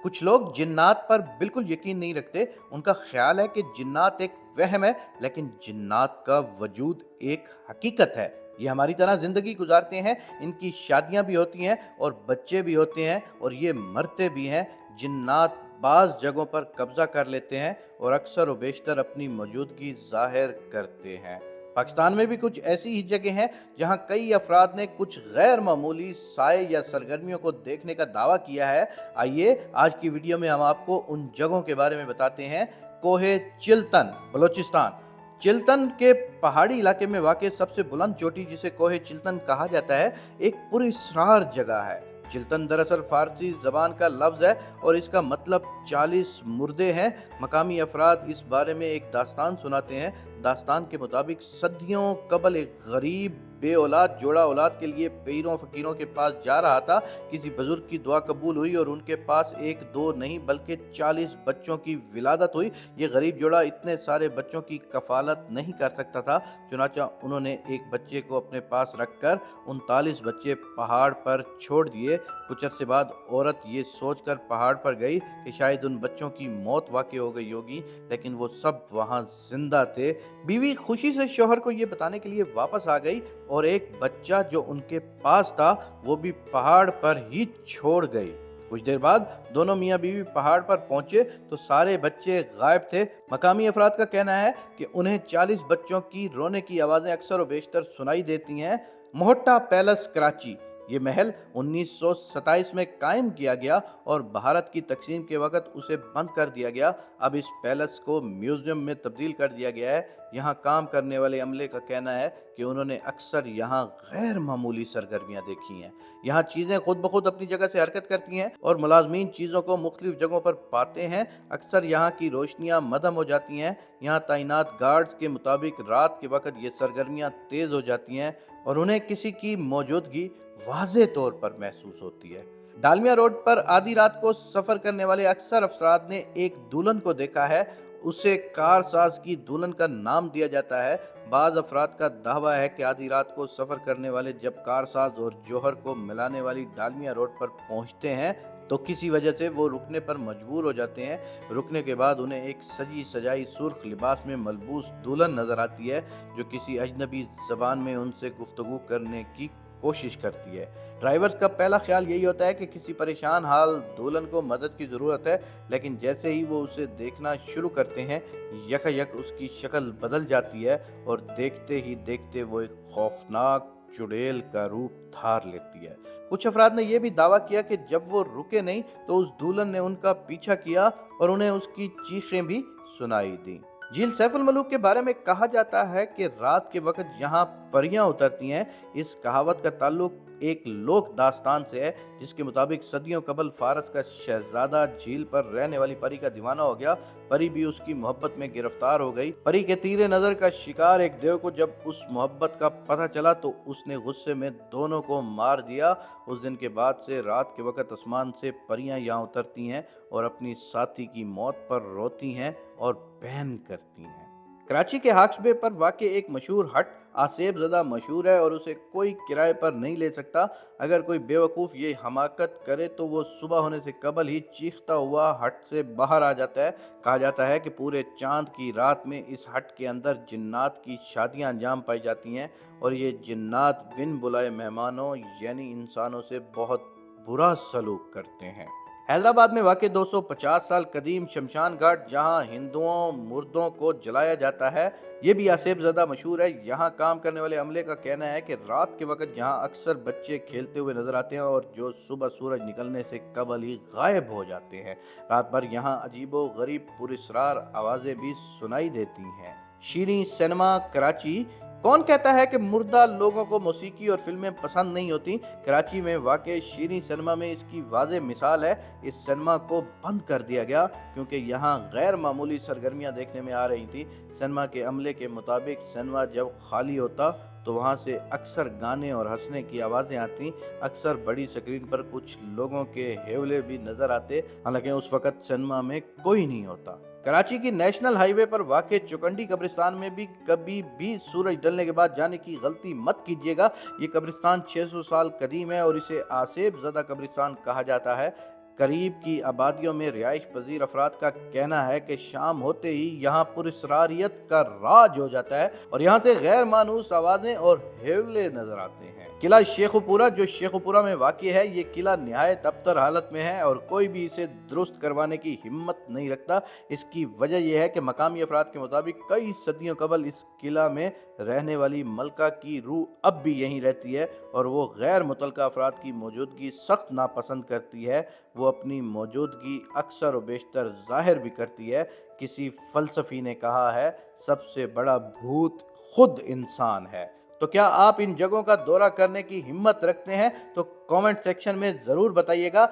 कुछ लोग जिन्नात पर बिल्कुल यकीन नहीं रखते। उनका ख्याल है कि जिन्नात एक वहम है, लेकिन जिन्नात का वजूद एक हकीकत है। ये हमारी तरह ज़िंदगी गुजारते हैं, इनकी शादियाँ भी होती हैं और बच्चे भी होते हैं और ये मरते भी हैं। जिन्नात बाज़ जगहों पर कब्ज़ा कर लेते हैं और अक्सर व बेशतर अपनी मौजूदगी ज़ाहिर करते हैं। पाकिस्तान में भी कुछ ऐसी ही जगह हैं जहां कई अफराद ने कुछ गैर मामूली साए या सरगर्मियों को देखने का दावा किया है। आइए आज की वीडियो में हम आपको उन जगहों के बारे में बताते हैं। कोहे चिल्तन, बलोचिस्तान। चिल्तन के पहाड़ी इलाके में वाक़ सबसे बुलंद चोटी, जिसे कोहे चिल्तन कहा जाता है, एक पुरस्रार जगह है। चिल्तन दरअसल फारसी ज़बान का लफ्ज़ है और इसका मतलब 40 मुर्दे हैं। मकामी अफराद इस बारे में एक दास्तान सुनाते हैं। दास्तान के मुताबिक सदियों कबल एक गरीब बे औलाद जोड़ा औलाद के लिए पीरों फकीरों के पास जा रहा था। किसी बुजुर्ग की दुआ कबूल हुई और उनके पास एक दो नहीं बल्कि 40 बच्चों की विलादत हुई। ये गरीब जोड़ा इतने सारे बच्चों की कफालत नहीं कर सकता था, चुनाचा उन्होंने एक बच्चे को अपने पास रखकर 39 बच्चे पहाड़ पर छोड़ दिए। कुछ अरसे बाद औरत ये सोचकर पहाड़ पर गई कि शायद उन बच्चों की मौत वाक़ई हो गई होगी, लेकिन वो सब वहाँ जिंदा थे। बीवी खुशी से शौहर को ये बताने के लिए वापस आ गई और एक बच्चा जो उनके पास था वो भी पहाड़ पर ही छोड़ गई। कुछ देर बाद दोनों मियाँ बीवी पहाड़ पर पहुंचे तो सारे बच्चे गायब थे। मकामी अफराद का कहना है कि उन्हें 40 बच्चों की रोने की आवाज़ें अक्सर व बेशतर सुनाई देती हैं। मोहट्टा पैलेस, कराची। ये महल 1927 में कायम किया गया और भारत की तकसीम के वक़्त उसे बंद कर दिया गया। अब इस पैलेस को म्यूज़ियम में तब्दील कर दिया गया है। यहाँ काम करने वाले अमले का कहना है कि उन्होंने अक्सर यहाँ गैर मामूली सरगर्मियाँ देखी हैं। यहाँ चीज़ें खुद ब खुद अपनी जगह से हरकत करती हैं और मुलाजमीन चीज़ों को मुख्तलिफ जगहों पर पाते हैं। अक्सर यहाँ की रोशनियाँ मदम हो जाती हैं। यहाँ तैनात गार्ड्स के मुताबिक रात के वक़्त ये सरगर्मियाँ तेज़ हो जाती हैं और उन्हें किसी की मौजूदगी वाज़े तौर पर महसूस होती है। डालमिया रोड पर आधी रात को सफ़र करने वाले अक्सर अफराद ने एक दुल्हन को देखा है। उसे कारसाज की दुल्हन का नाम दिया जाता है। बाज़ अफराद का दावा है कि आधी रात को सफ़र करने वाले जब कारसाज और जौहर को मिलाने वाली डालमिया रोड पर पहुंचते हैं तो किसी वजह से वो रुकने पर मजबूर हो जाते हैं। रुकने के बाद उन्हें एक सजी सजाई सुर्ख लिबास में मलबूस दुल्हन नजर आती है जो किसी अजनबी ज़बान में उनसे गुफ्तगू करने की कोशिश करती है। ड्राइवर्स का पहला ख्याल यही होता है कि किसी परेशान हाल दुल्हन को मदद की ज़रूरत है, लेकिन जैसे ही वो उसे देखना शुरू करते हैं यकयक उसकी शक्ल बदल जाती है और देखते ही देखते वो एक खौफनाक चुड़ैल का रूप धार लेती है। कुछ अफराद ने यह भी दावा किया कि जब वो रुके नहीं तो उस दुल्हन ने उनका पीछा किया और उन्हें उसकी चीखें भी सुनाई दी। झील सैफुल मलूक के बारे में कहा जाता है कि रात के वक्त यहाँ परियां उतरती हैं। इस कहावत का ताल्लुक एक लोक दास्तान से है जिसके मुताबिक सदियों कबल फारस का शहजादा झील पर रहने वाली परी का दीवाना हो गया। परी भी उसकी मोहब्बत में गिरफ्तार हो गई। परी के तीरे नजर का शिकार एक देव को जब उस मोहब्बत का पता चला तो उसने गुस्से में दोनों को मार दिया। उस दिन के बाद से रात के वक्त आसमान से परियां यहाँ उतरती हैं और अपनी साथी की मौत पर रोती हैं और बहन करती हैं। कराची के हाक्सबे पर वाक़े एक मशहूर हट आसेब ज़दा मशहूर है और उसे कोई किराए पर नहीं ले सकता। अगर कोई बेवकूफ़ ये हमाकत करे तो वो सुबह होने से कबल ही चीखता हुआ हट से बाहर आ जाता है। कहा जाता है कि पूरे चांद की रात में इस हट के अंदर जिन्नात की शादियां अंजाम पाई जाती हैं और ये जिन्नात बिन बुलाए मेहमानों यानी इंसानों से बहुत बुरा सलूक करते हैं। हैदराबाद में वाक़ 250 साल कदीम शमशान घाट जहाँ हिंदुओं मुर्दों को जलाया जाता है, ये भी आसेब ज़दा मशहूर है। यहाँ काम करने वाले अमले का कहना है कि रात के वक्त यहाँ अक्सर बच्चे खेलते हुए नजर आते हैं और जो सुबह सूरज निकलने से कबल ही गायब हो जाते हैं। रात भर यहाँ अजीबो गरीब पुरस्रार आवाज़ें भी सुनाई देती हैं। शीरी सिनेमा, कराची। कौन कहता है कि मुर्दा लोगों को मौसीकी और फिल्में पसंद नहीं होती? कराची में वाक़े शीरी सिनेमा में इसकी वाज़ेह मिसाल है। इस सिनेमा को बंद कर दिया गया क्योंकि यहाँ गैर मामूली सरगर्मियाँ देखने में आ रही थी। सिनेमा के अमले के मुताबिक सिनेमा जब खाली होता तो वहाँ से अक्सर गाने और हंसने की आवाज़ें आती। अक्सर बड़ी स्क्रीन पर कुछ लोगों के हेवले भी नज़र आते, हालांकि उस वक़्त सिनेमा में कोई नहीं होता। कराची की नेशनल हाईवे पर वाक़े चौकंडी कब्रिस्तान में भी कभी भी सूरज ढलने के बाद जाने की गलती मत कीजिएगा। ये कब्रिस्तान 600 साल कदीम है और इसे आसेब ज़दा कब्रिस्तान कहा जाता है। قریب کی آبادیوں میں رہائش پذیر افراد کا کہنا ہے کہ شام ہوتے ہی یہاں پراسراریت کا راج ہو جاتا ہے اور یہاں سے غیر مانوس آوازیں اور ہیولے نظر آتے ہیں۔ قلعہ شیخو پورہ جو شیخو پورہ میں واقع ہے، یہ قلعہ نہایت ابتر حالت میں ہے اور کوئی بھی اسے درست کروانے کی ہمت نہیں رکھتا۔ اس کی وجہ یہ ہے کہ مقامی افراد کے مطابق کئی صدیوں قبل اس قلعہ میں رہنے والی ملکہ کی روح اب بھی یہیں رہتی ہے اور وہ غیر متعلقہ افراد کی موجودگی سخت ناپسند کرتی ہے۔ وہ اپنی موجودگی اکثر و بیشتر ظاہر بھی کرتی ہے۔ کسی فلسفی نے کہا ہے، سب سے بڑا بھوت خود انسان ہے۔ تو کیا آپ ان جگہوں کا دورہ کرنے کی ہمت رکھتے ہیں؟ تو کامنٹ سیکشن میں ضرور بتائیے گا۔